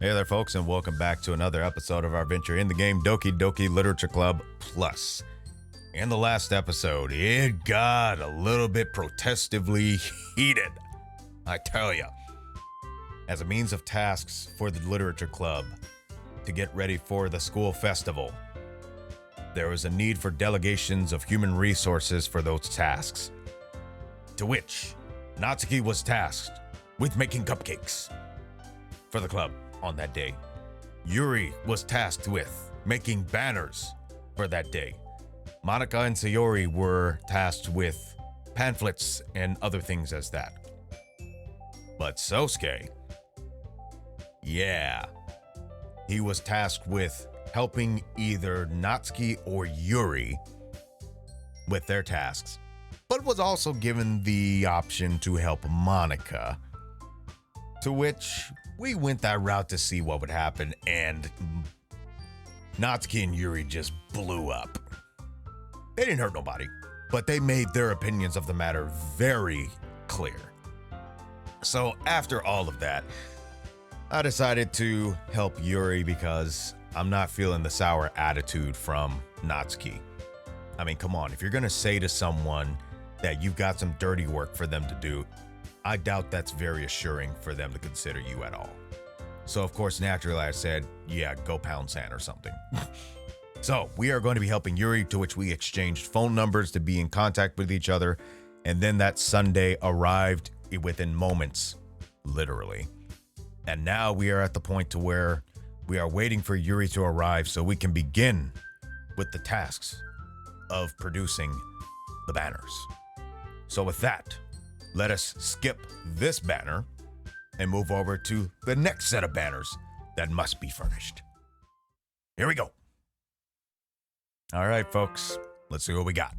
Hey there, folks, and welcome back to another episode of our venture in the game, Doki Doki Literature Club Plus. In the last episode, it got a little bit protestively heated, I tell ya. As a means of tasks for the Literature Club to get ready for the school festival, there was a need for delegations of human resources for those tasks. To which, Natsuki was tasked with making cupcakes for the club on that day. Yuri was tasked with making banners for that day. Monica and Sayori were tasked with pamphlets and other things as that. But Sosuke, he was tasked with helping either Natsuki or Yuri with their tasks, but was also given the option to help Monica, to which we went that route to see what would happen, and Natsuki and Yuri just blew up. They didn't hurt nobody, but they made their opinions of the matter very clear. So after all of that, I decided to help Yuri because I'm not feeling the sour attitude from Natsuki. I mean, come on, if you're gonna say to someone that you've got some dirty work for them to do, I doubt that's very assuring for them to consider you at all. So, of course, naturally, I said, go pound sand or something. So, we are going to be helping Yuri, to which we exchanged phone numbers to be in contact with each other. And then that Sunday arrived within moments, literally. And now we are at the point to where we are waiting for Yuri to arrive so we can begin with the tasks of producing the banners. So with that, let us skip this banner and move over to the next set of banners that must be furnished. Here we go. All right, folks, let's see what we got.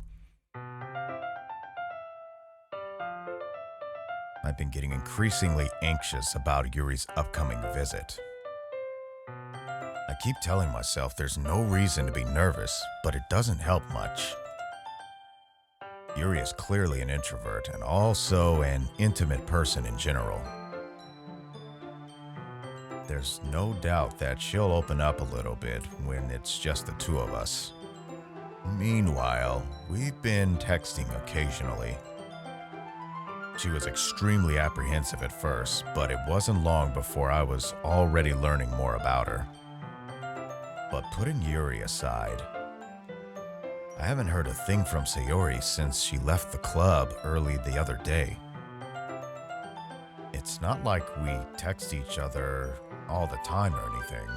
I've been getting increasingly anxious about Yuri's upcoming visit. I keep telling myself there's no reason to be nervous, but it doesn't help much. Yuri is clearly an introvert and also an intimate person in general. There's no doubt that she'll open up a little bit when it's just the two of us. Meanwhile, we've been texting occasionally. She was extremely apprehensive at first, but it wasn't long before I was already learning more about her. But putting Yuri aside, I haven't heard a thing from Sayori since she left the club early the other day. It's not like we text each other all the time or anything,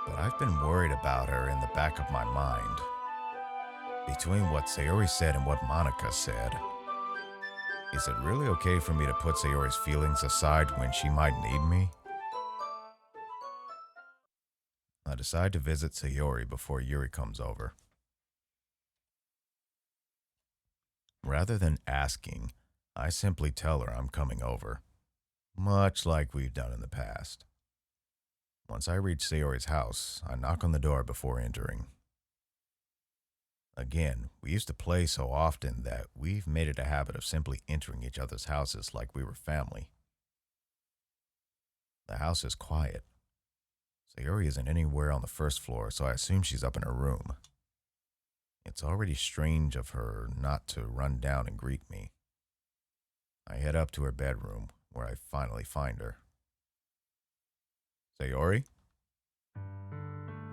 but I've been worried about her in the back of my mind. Between what Sayori said and what Monica said, is it really okay for me to put Sayori's feelings aside when she might need me? I decide to visit Sayori before Yuri comes over. Rather than asking, I simply tell her I'm coming over, much like we've done in the past. Once I reach Sayori's house, I knock on the door before entering. Again, we used to play so often that we've made it a habit of simply entering each other's houses like we were family. The house is quiet. Sayori isn't anywhere on the first floor, so I assume she's up in her room. It's already strange of her not to run down and greet me. I head up to her bedroom, where I finally find her. Sayori?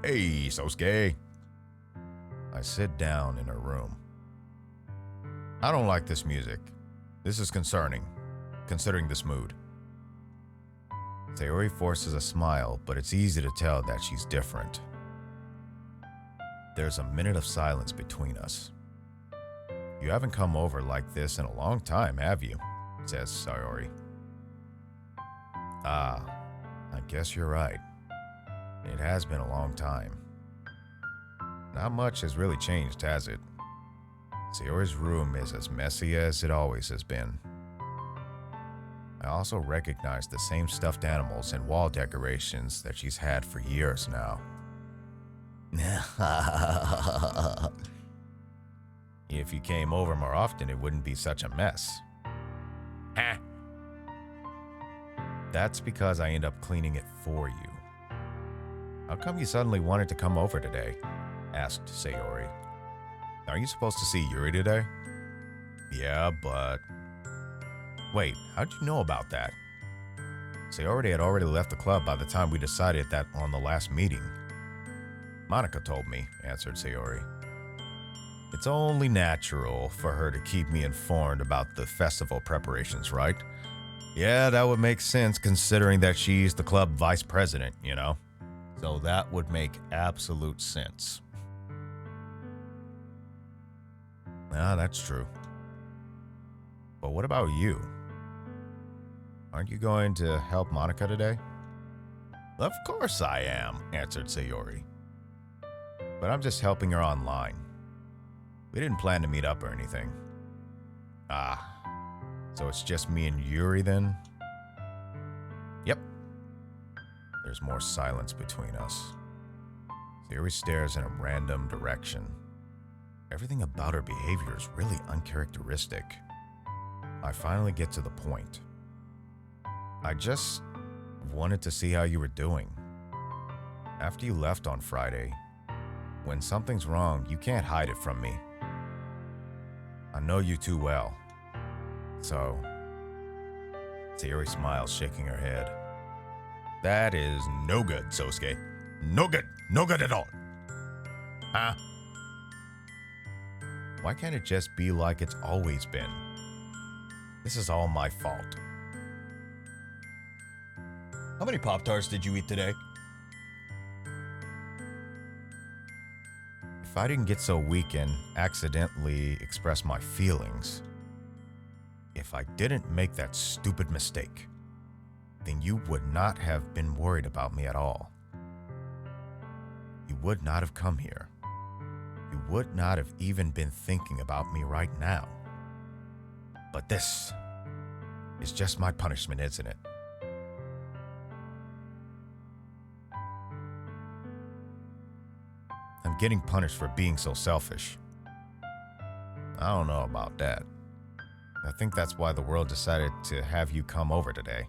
Hey, Sosuke. I sit down in her room. I don't like this music. This is concerning, considering this mood. Sayori forces a smile, but it's easy to tell that she's different. There's a minute of silence between us. You haven't come over like this in a long time, have you? Says Sayori. Ah, I guess you're right. It has been a long time. Not much has really changed, has it? Sayori's room is as messy as it always has been. I also recognize the same stuffed animals and wall decorations that she's had for years now. If you came over more often, it wouldn't be such a mess. That's because I end up cleaning it for you. How come you suddenly wanted to come over today? Asked Sayori. Are you supposed to see Yuri today? Yeah, but... Wait, how'd you know about that? Sayori had already left the club by the time we decided that on the last meeting. Monica told me, answered Sayori. It's only natural for her to keep me informed about the festival preparations, right? Yeah, that would make sense considering that she's the club vice president, you know? So that would make absolute sense. Ah, that's true. But what about you? Aren't you going to help Monica today? Of course I am, answered Sayori. But I'm just helping her online. We didn't plan to meet up or anything. Ah, so it's just me and Yuri then? Yep. There's more silence between us. Sayori stares in a random direction. Everything about her behavior is really uncharacteristic. I finally get to the point. I just wanted to see how you were doing. After you left on Friday, when something's wrong, you can't hide it from me. I know you too well. So, Sayori smiles, shaking her head. That is no good, Sosuke. No good. No good at all. Huh? Why can't it just be like it's always been? This is all my fault. How many Pop-Tarts did you eat today? If I didn't get so weak and accidentally express my feelings, if I didn't make that stupid mistake, then you would not have been worried about me at all. You would not have come here. You would not have even been thinking about me right now. But this is just my punishment, isn't it? I'm getting punished for being so selfish. I don't know about that. I think that's why the world decided to have you come over today.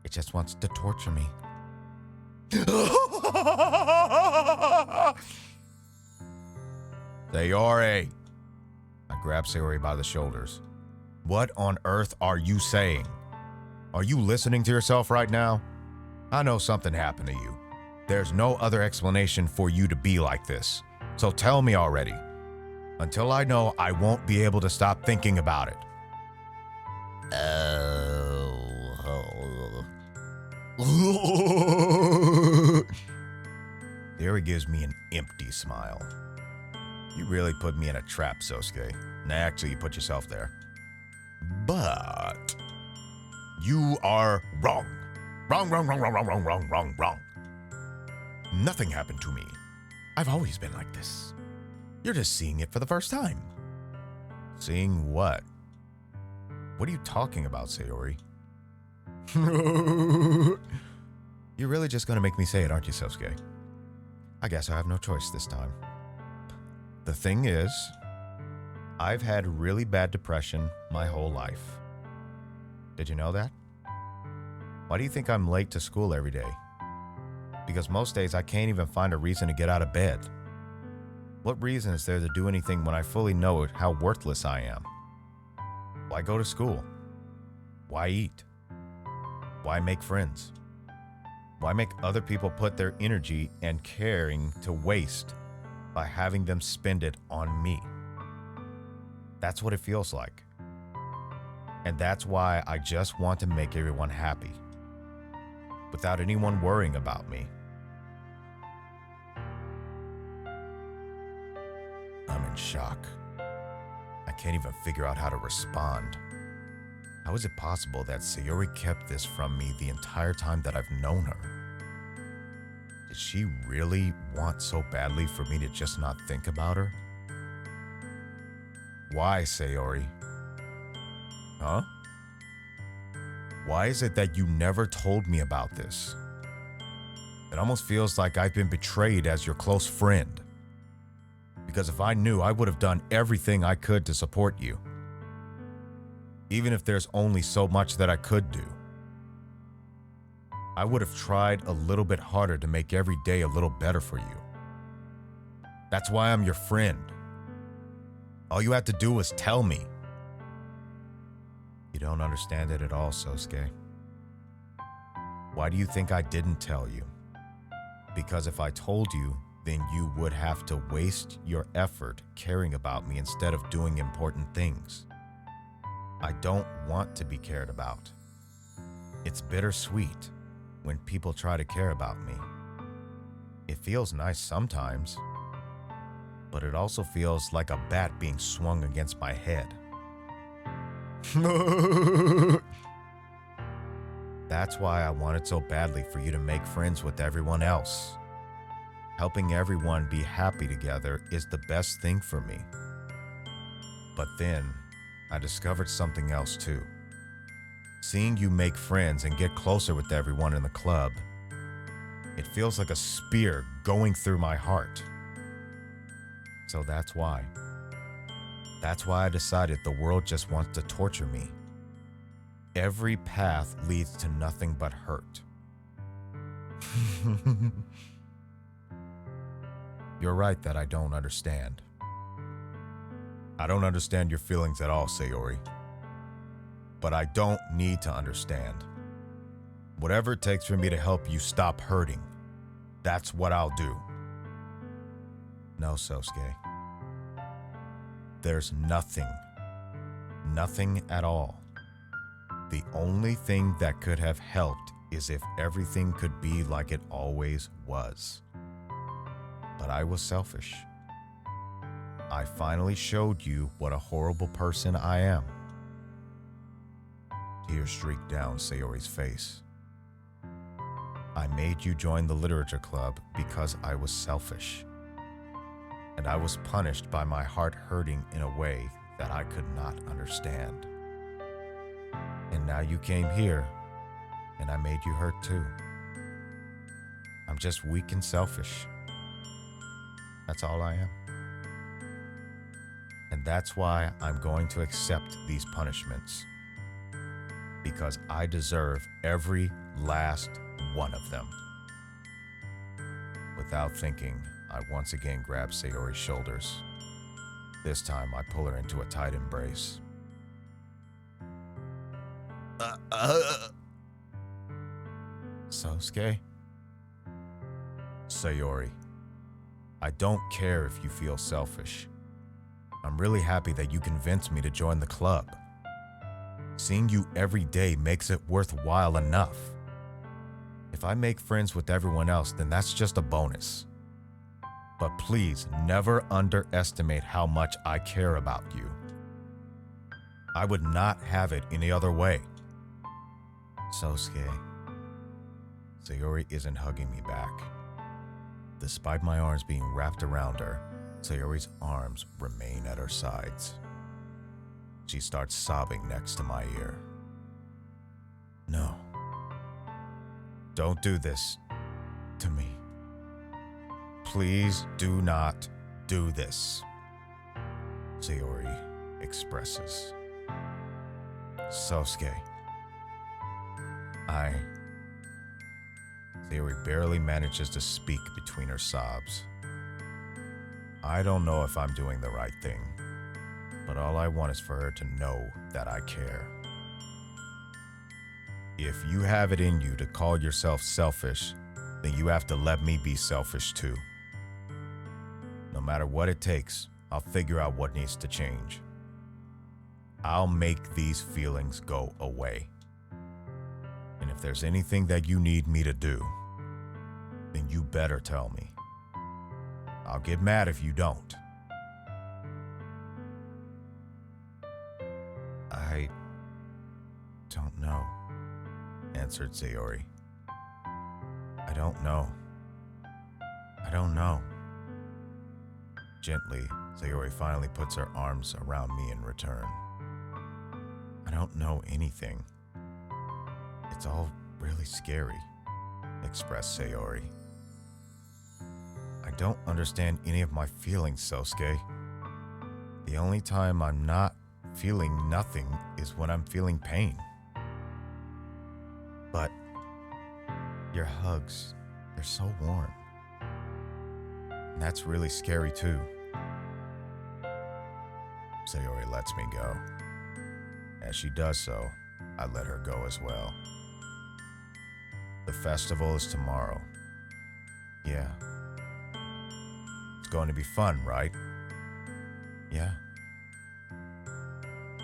It just wants to torture me. Sayori! I grab Sayori by the shoulders. What on earth are you saying? Are you listening to yourself right now? I know something happened to you. There's no other explanation for you to be like this. So tell me already. Until I know, I won't be able to stop thinking about it. Sayori gives me an empty smile. You really put me in a trap, Sosuke. Nah, actually, you put yourself there. But you are wrong. Wrong. Nothing happened to me. I've always been like this. You're just seeing it for the first time. Seeing what? What are you talking about, Sayori? You're really just going to make me say it, aren't you, Sosuke? I guess I have no choice this time. The thing is, I've had really bad depression my whole life. Did you know that? Why do you think I'm late to school every day? Because most days I can't even find a reason to get out of bed. What reason is there to do anything when I fully know how worthless I am? Why go to school? Why eat? Why make friends? Why make other people put their energy and caring to waste by having them spend it on me? That's what it feels like. And that's why I just want to make everyone happy, without anyone worrying about me. I'm in shock. I can't even figure out how to respond. How is it possible that Sayori kept this from me the entire time that I've known her? Did she really want so badly for me to just not think about her? Why, Sayori? Huh? Why is it that you never told me about this? It almost feels like I've been betrayed as your close friend. Because if I knew, I would have done everything I could to support you. even if there's only so much that I could do. I would have tried a little bit harder to make every day a little better for you. That's why I'm your friend. All you had to do was tell me. You don't understand it at all, Sosuke. Why do you think I didn't tell you? Because if I told you, then you would have to waste your effort caring about me instead of doing important things. I don't want to be cared about. It's bittersweet when people try to care about me. It feels nice sometimes, but it also feels like a bat being swung against my head. That's why I wanted so badly for you to make friends with everyone else. Helping everyone be happy together is the best thing for me. But then, I discovered something else too. Seeing you make friends and get closer with everyone in the club, it feels like a spear going through my heart. So that's why. That's why I decided the world just wants to torture me. Every path leads to nothing but hurt. You're right that I don't understand. I don't understand your feelings at all, Sayori. But I don't need to understand. Whatever it takes for me to help you stop hurting, that's what I'll do. No, Sosuke. There's nothing at all. The only thing that could have helped is if everything could be like it always was. But I was selfish. I finally showed you what a horrible person I am. Tears streaked down Sayori's face. I made you join the literature club because I was selfish. And I was punished by my heart hurting in a way that I could not understand. And now you came here, and I made you hurt too. I'm just weak and selfish. That's all I am. And that's why I'm going to accept these punishments. Because I deserve every last one of them. Without thinking, I once again grab Sayori's shoulders. This time, I pull her into a tight embrace. Sosuke? Sayori, I don't care if you feel selfish. I'm really happy that you convinced me to join the club. Seeing you every day makes it worthwhile enough. If I make friends with everyone else, then that's just a bonus. But please never underestimate how much I care about you. I would not have it any other way. Sosuke. Sayori isn't hugging me back. Despite my arms being wrapped around her, Sayori's arms remain at her sides. She starts sobbing next to my ear. No. Don't do this to me. Please do not do this, Sayori expresses. Sosuke. Sayori barely manages to speak between her sobs. I don't know if I'm doing the right thing, but all I want is for her to know that I care. If you have it in you to call yourself selfish, then you have to let me be selfish too. No matter what it takes, I'll figure out what needs to change. I'll make these feelings go away. And if there's anything that you need me to do, then you better tell me. I'll get mad if you don't. I don't know, answered Sayori. I don't know. Gently, Sayori finally puts her arms around me in return. I don't know anything. It's all really scary, expressed Sayori. I don't understand any of my feelings, Sosuke. The only time I'm not feeling nothing is when I'm feeling pain. But your hugs, they're so warm. And that's really scary too. Sayori lets me go. As she does so, I let her go as well. The festival is tomorrow. Yeah. It's going to be fun, right? Yeah.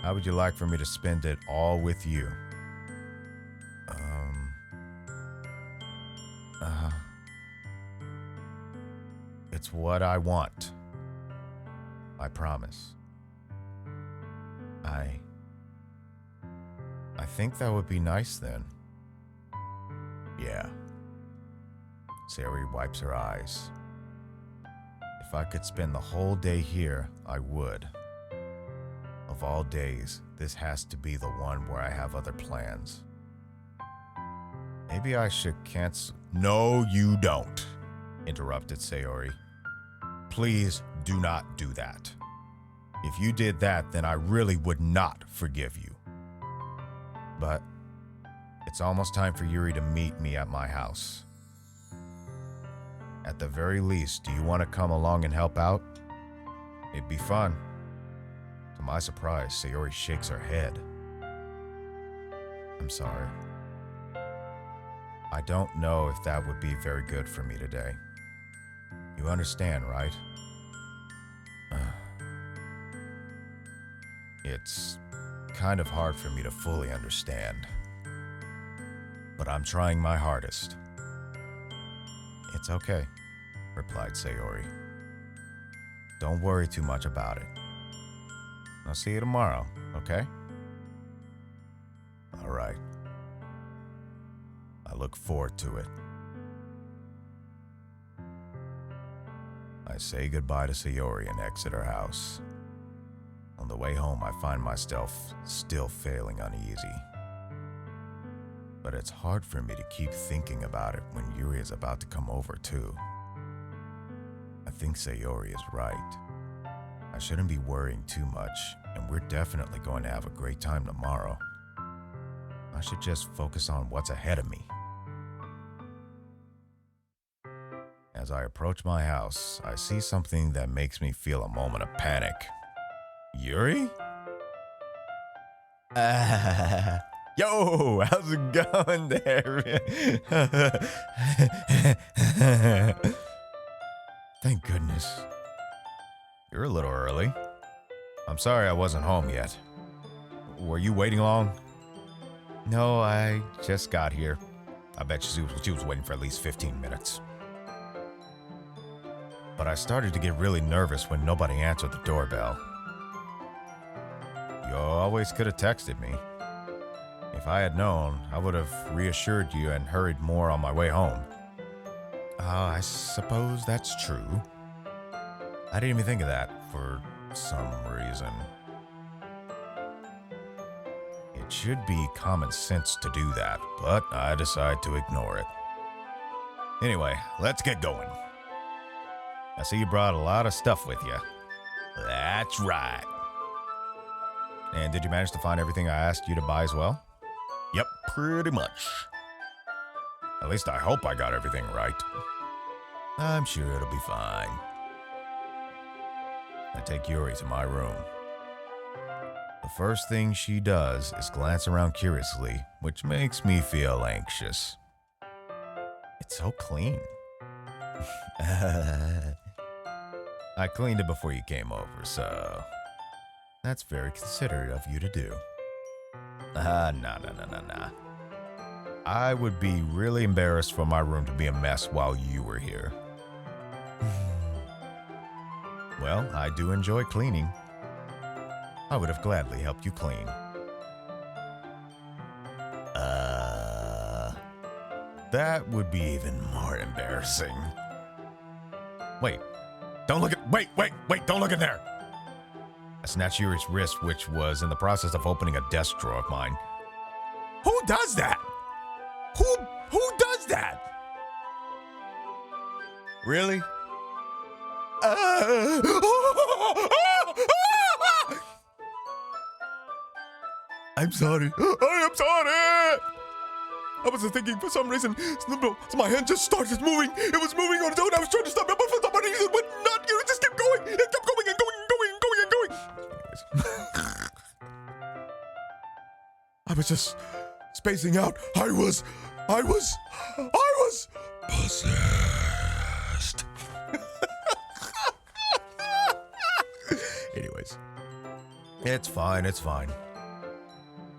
How would you like for me to spend it all with you? It's what I want. I promise. I think that would be nice then. Yeah. Sayori wipes her eyes. If I could spend the whole day here, I would. Of all days, this has to be the one where I have other plans. Maybe I should cancel. No, you don't, interrupted Sayori. Please do not do that. If you did that, then I really would not forgive you. But it's almost time for Yuri to meet me at my house. At the very least, do you want to come along and help out? It'd be fun. To my surprise, Sayori shakes her head. I'm sorry. I don't know if that would be very good for me today. You understand, right? It's kind of hard for me to fully understand. But I'm trying my hardest. It's okay, replied Sayori. Don't worry too much about it. I'll see you tomorrow, okay? All right. I look forward to it. I say goodbye to Sayori and exit her house. On the way home, I find myself still feeling uneasy. But it's hard for me to keep thinking about it when Yuri is about to come over too. I think Sayori is right. I shouldn't be worrying too much, and we're definitely going to have a great time tomorrow. I should just focus on what's ahead of me. As I approach my house, I see something that makes me feel a moment of panic. Yuri? Yo, how's it going there? Thank goodness. You're a little early. I'm sorry I wasn't home yet. Were you waiting long? No, I just got here. I bet she was waiting for at least 15 minutes. But I started to get really nervous when nobody answered the doorbell. You always could have texted me. If I had known, I would have reassured you and hurried more on my way home. I suppose that's true. I didn't even think of that for some reason. It should be common sense to do that, but I decide to ignore it. Anyway, let's get going. I see you brought a lot of stuff with you. That's right. And did you manage to find everything I asked you to buy as well? Yep, pretty much. At least I hope I got everything right. I'm sure it'll be fine. I take Yuri to my room. The first thing she does is glance around curiously, which makes me feel anxious. It's so clean. I cleaned it before you came over, so that's very considerate of you to do. Nah. I would be really embarrassed for my room to be a mess while you were here. Well, I do enjoy cleaning. I would have gladly helped you clean. That would be even more embarrassing. Wait, don't look in there! I snatched Yuri's wrist, which was in the process of opening a desk drawer of mine. Who does that? Who does that? Really? I'm sorry. I am sorry. I was thinking for some reason, my hand just started moving. It was moving on its own. I was trying to stop it, but for some reason it would not. It just kept going. It kept going and going and going and going and going. Anyways. I was just spacing out. I was possessed. Anyways, it's fine.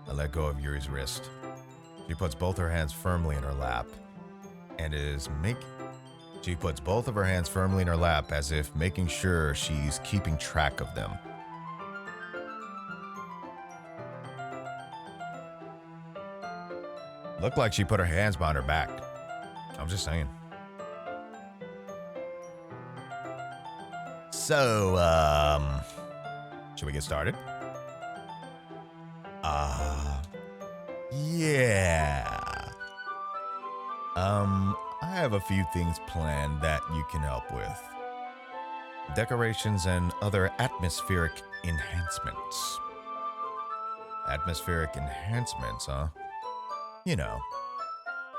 I let go of Yuri's wrist. She puts both her hands firmly in her lap She puts both of her hands firmly in her lap as if making sure she's keeping track of them. Looked like she put her hands behind her back. I'm just saying. So, should we get started? Yeah. I have a few things planned that you can help with. Decorations and other atmospheric enhancements. Atmospheric enhancements, huh? You know,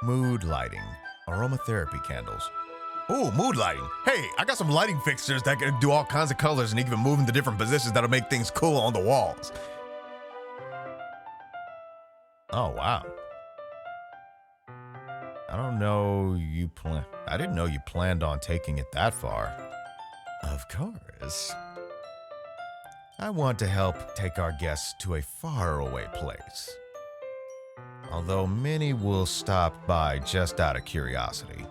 mood lighting, aromatherapy candles. Ooh, mood lighting. Hey, I got some lighting fixtures that can do all kinds of colors and even move into different positions that'll make things cool on the walls. Oh, wow. I didn't know you planned on taking it that far. Of course. I want to help take our guests to a faraway place. Although many will stop by just out of curiosity.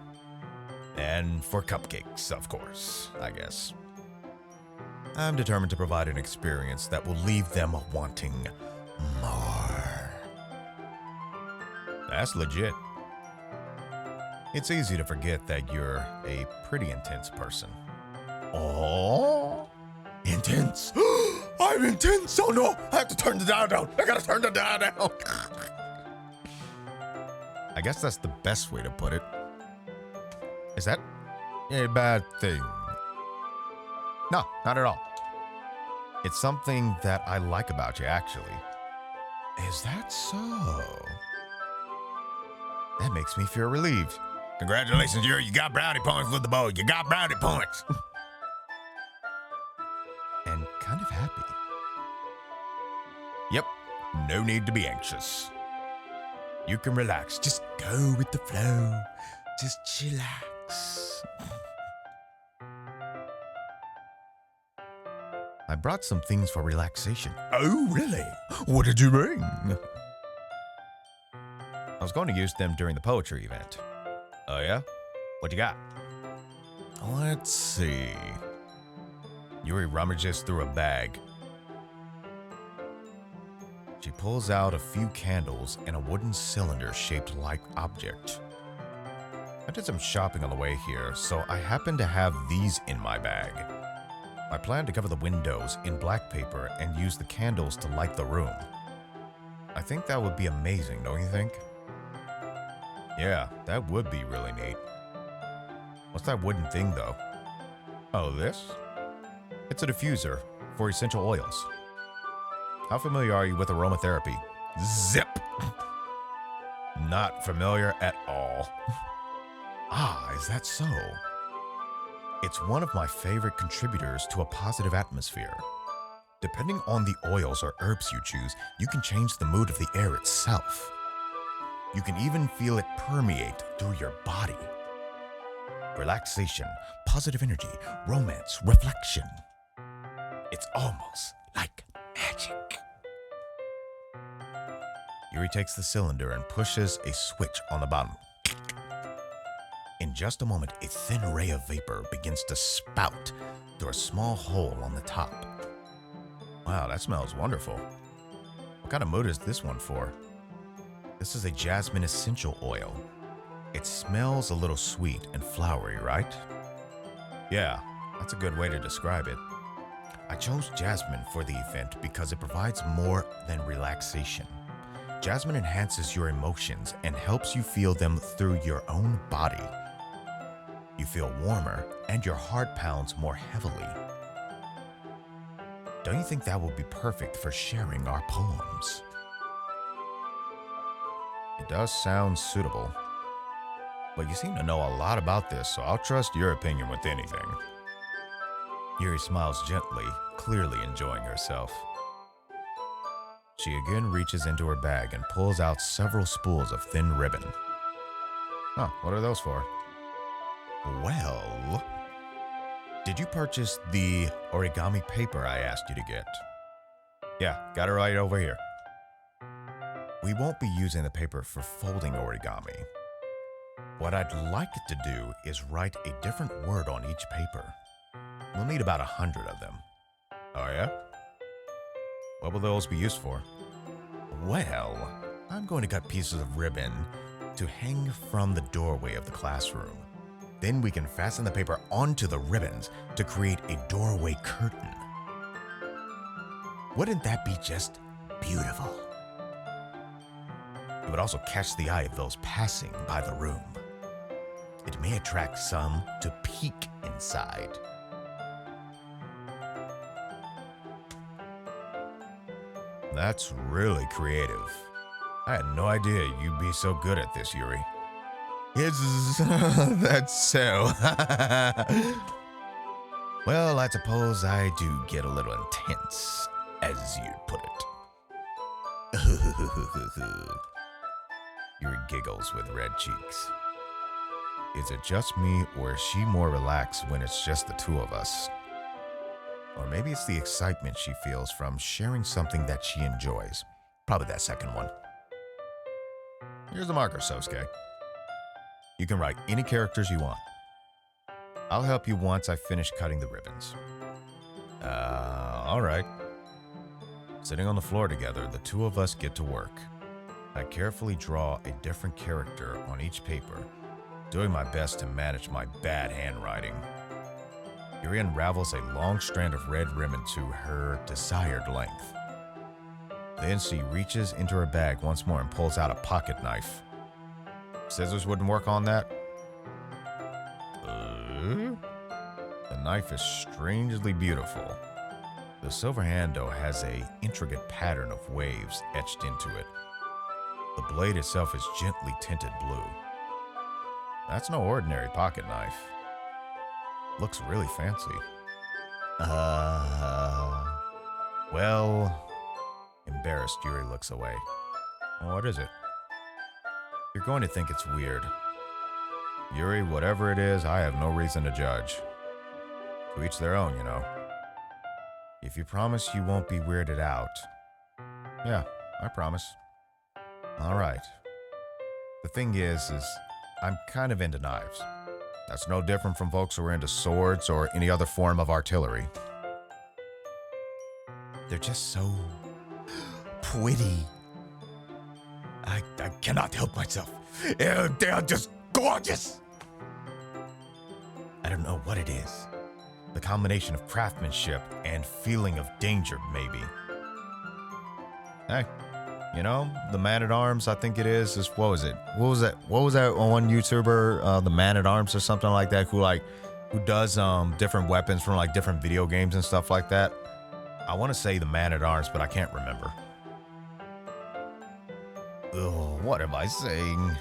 And for cupcakes, of course, I guess. I'm determined to provide an experience that will leave them wanting more. That's legit. It's easy to forget that you're a pretty intense person. Oh, intense. I'm intense. Oh no, I have to turn the dial down. I gotta turn the dial down. I guess that's the best way to put it. Is that a bad thing? No, not at all. It's something that I like about you, actually. Is that so? That makes me feel relieved. Congratulations, Yuri. You got brownie points with the bow. You got brownie points. And kind of happy. Yep, no need to be anxious. You can relax. Just go with the flow. Just chillax. I brought some things for relaxation. Oh, really? What did you bring? I was going to use them during the poetry event. Oh, yeah? What you got? Let's see. Yuri rummages through a bag. She pulls out a few candles and a wooden cylinder-shaped like object. I did some shopping on the way here, so I happen to have these in my bag. I plan to cover the windows in black paper and use the candles to light the room. I think that would be amazing, don't you think? Yeah, that would be really neat. What's that wooden thing, though? Oh, this? It's a diffuser for essential oils. How familiar are you with aromatherapy? Zip! Not familiar at all. Ah, is that so? It's one of my favorite contributors to a positive atmosphere. Depending on the oils or herbs you choose, you can change the mood of the air itself. You can even feel it permeate through your body. Relaxation, positive energy, romance, reflection. It's almost like magic. Yuri takes the cylinder and pushes a switch on the bottom. In just a moment, a thin ray of vapor begins to spout through a small hole on the top. Wow, that smells wonderful. What kind of mood is this one for? This is a jasmine essential oil. It smells a little sweet and flowery, right? Yeah, that's a good way to describe it. I chose jasmine for the event because it provides more than relaxation. Jasmine enhances your emotions and helps you feel them through your own body. You feel warmer and your heart pounds more heavily. Don't you think that would be perfect for sharing our poems? It does sound suitable. But you seem to know a lot about this, so I'll trust your opinion with anything. Yuri smiles gently, clearly enjoying herself. She again reaches into her bag and pulls out several spools of thin ribbon. Huh, what are those for? Well, did you purchase the origami paper I asked you to get? Yeah, got it right over here. We won't be using the paper for folding origami. What I'd like to do is write a different word on each paper. We'll need about 100 of them. Oh yeah? What will those be used for? Well, I'm going to cut pieces of ribbon to hang from the doorway of the classroom. Then we can fasten the paper onto the ribbons to create a doorway curtain. Wouldn't that be just beautiful? It would also catch the eye of those passing by the room. It may attract some to peek inside. That's really creative. I had no idea you'd be so good at this, Yuri. Is that so? Well, I suppose I do get a little intense, as you'd put it. Yuri giggles with red cheeks. Is it just me, or is she more relaxed when it's just the two of us? Or maybe it's the excitement she feels from sharing something that she enjoys. Probably that second one. Here's the marker, Sosuke. You can write any characters you want. I'll help you once I finish cutting the ribbons. All right. Sitting on the floor together, the two of us get to work. I carefully draw a different character on each paper, doing my best to manage my bad handwriting. Yuri unravels a long strand of red ribbon to her desired length. Then she reaches into her bag once more and pulls out a pocket knife. Scissors wouldn't work on that? The knife is strangely beautiful. The silver handle has an intricate pattern of waves etched into it. The blade itself is gently tinted blue. That's no ordinary pocket knife. Looks really fancy. Well, embarrassed, Yuri looks away. What is it? You're going to think it's weird. Yuri, whatever it is, I have no reason to judge. To each their own, you know. If you promise you won't be weirded out. Yeah, I promise. All right. The thing is I'm kind of into knives. That's no different from folks who are into swords or any other form of artillery. They're just so pretty. I cannot help myself. They're just gorgeous. I don't know what it is. The combination of craftsmanship and feeling of danger, maybe. Hey, you know, the Man-at-Arms, I think it is what was it? What was that one YouTuber, the Man-at-Arms or something like that, who does different weapons from like different video games and stuff like that? I want to say the Man-at-Arms, but I can't remember. Oh, what am I saying?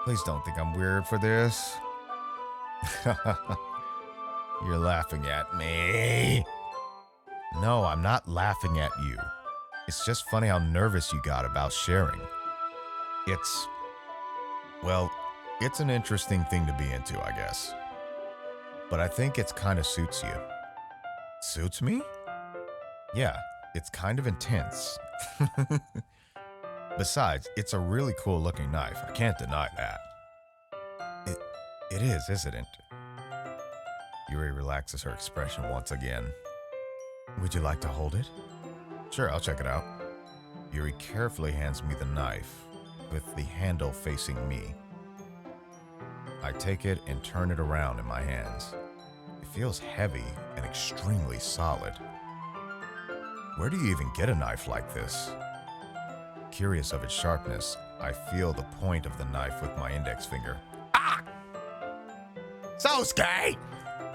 Please don't think I'm weird for this. You're laughing at me. No, I'm not laughing at you. It's just funny how nervous you got about sharing. It's an interesting thing to be into, I guess. But I think it's kind of suits you. Suits me? Yeah, it's kind of intense. Besides, it's a really cool looking knife. I can't deny that. It is, isn't it? Yuri relaxes her expression once again. Would you like to hold it? Sure, I'll check it out. Yuri carefully hands me the knife, with the handle facing me. I take it and turn it around in my hands. It feels heavy and extremely solid. Where do you even get a knife like this? Curious of its sharpness, I feel the point of the knife with my index finger. Ah! Sosuke!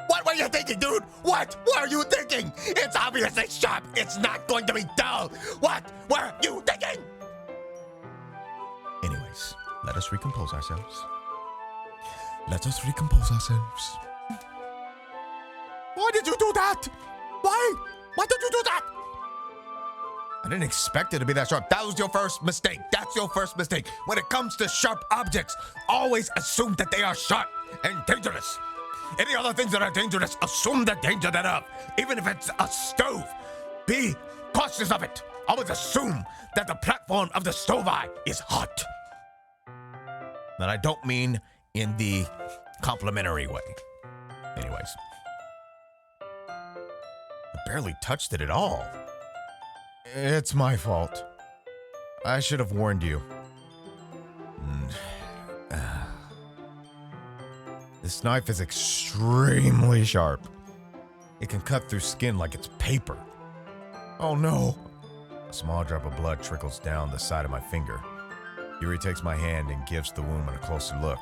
What were you thinking, dude? What were you thinking? It's obviously sharp. It's not going to be dull. What were you thinking? Anyways, let us recompose ourselves. Let us recompose ourselves. Why did you do that? Why? Why did you do that? I didn't expect it to be that sharp. That was your first mistake. That's your first mistake. When it comes to sharp objects, always assume that they are sharp and dangerous. Any other things that are dangerous, assume the danger thereof. Even if it's a stove, be cautious of it. Always assume that the platform of the stove eye is hot. And I don't mean in the complimentary way. Anyways. I barely touched it at all. It's my fault. I should have warned you. This knife is extremely sharp. It can cut through skin like it's paper. Oh no. A small drop of blood trickles down the side of my finger. Yuri takes my hand and gives the wound a closer look.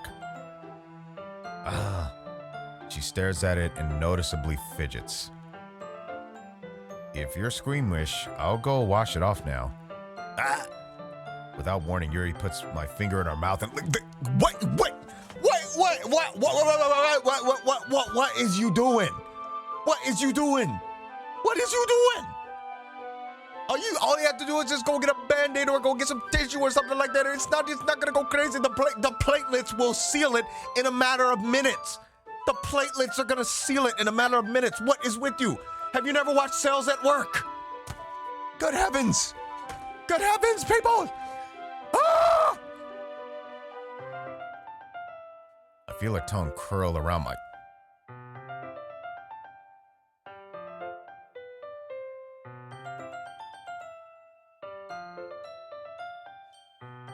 She stares at it and noticeably fidgets. If you're squeamish, I'll go wash it off now. Without warning, Yuri puts my finger in her mouth and what is you doing? What is you doing? What is you doing? All you have to do is just go get a Band-Aid or go get some tissue or something like that. It's not gonna go crazy. The platelets will seal it in a matter of minutes. The platelets are gonna seal it in a matter of minutes. What is with you? Have you never watched Cells at Work? Good heavens! Good heavens, people! Ah! I feel her tongue curl around my...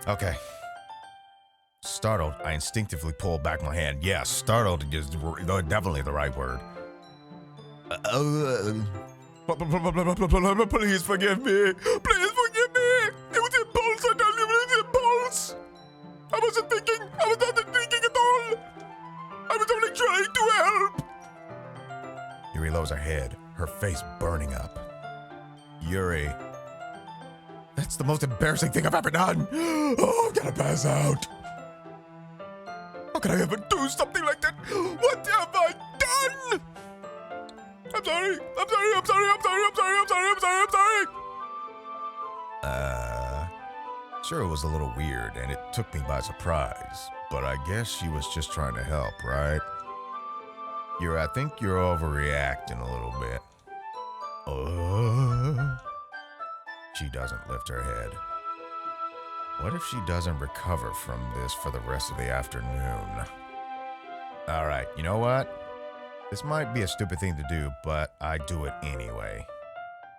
Okay. Startled, I instinctively pull back my hand. Yeah, startled is definitely the right word. Please forgive me. Please forgive me. It was impulse. I tell you, it was impulse. I wasn't thinking. I was not thinking at all. I was only trying to help. Yuri lowers her head, her face burning up. Yuri. That's the most embarrassing thing I've ever done. Oh, I'm gonna pass out. How could I ever do something like that? What have I done? I'm sorry. Sure, it was a little weird and it took me by surprise, but I guess she was just trying to help, right? I think you're overreacting a little bit. She doesn't lift her head. What if she doesn't recover from this for the rest of the afternoon? All right, you know what? This might be a stupid thing to do, but I do it anyway.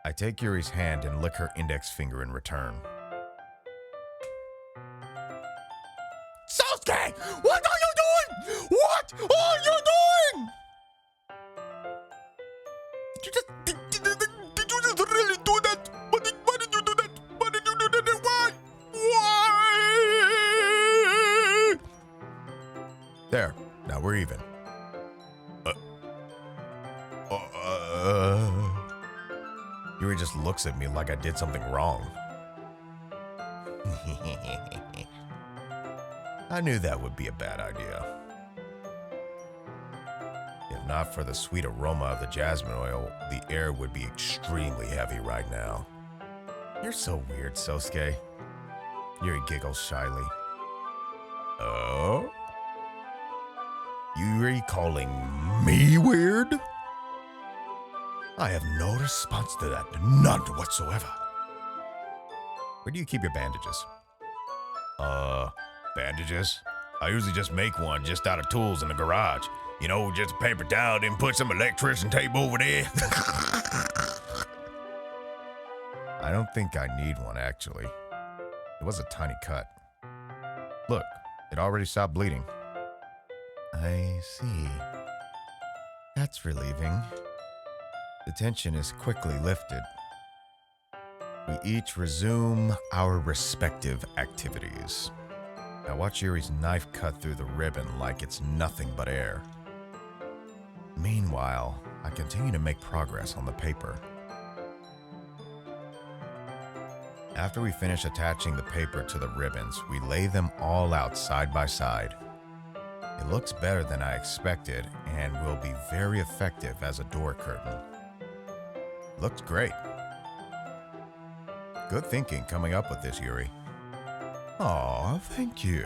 I take Yuri's hand and lick her index finger in return. Sasuke! What are you doing? What are you doing? Did you just really do that? Why did you do that? Why did you do that? Why? There, now we're even. Yuri just looks at me like I did something wrong. I knew that would be a bad idea. If not for the sweet aroma of the jasmine oil, the air would be extremely heavy right now. You're so weird, Sosuke. Yuri giggles shyly. Oh? Yuri calling me weird? I have no response to that, none whatsoever. Where do you keep your bandages? Bandages? I usually just make one just out of tools in the garage. You know, just a paper towel, then put some electrician tape over there. I don't think I need one, actually. It was a tiny cut. Look, it already stopped bleeding. I see. That's relieving. The tension is quickly lifted. We each resume our respective activities. I watch Yuri's knife cut through the ribbon like it's nothing but air. Meanwhile, I continue to make progress on the paper. After we finish attaching the paper to the ribbons, we lay them all out side by side. It looks better than I expected and will be very effective as a door curtain. Looks great. Good thinking coming up with this, Yuri. Aw, thank you.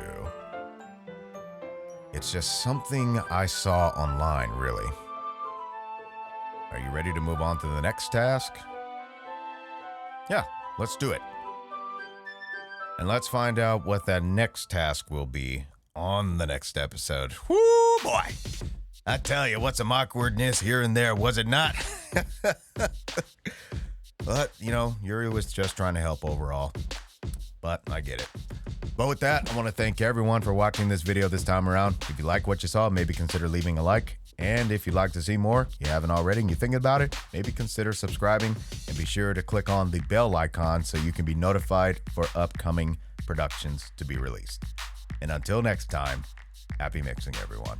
It's just something I saw online, really. Are you ready to move on to the next task? Yeah, let's do it. And let's find out what that next task will be on the next episode. Whoo, boy! I tell you, what's some awkwardness here and there, was it not? But, Yuri was just trying to help overall. But I get it. But with that, I want to thank everyone for watching this video this time around. If you like what you saw, maybe consider leaving a like. And if you'd like to see more, you haven't already, and you're thinking about it, maybe consider subscribing. And be sure to click on the bell icon so you can be notified for upcoming productions to be released. And until next time, happy mixing, everyone.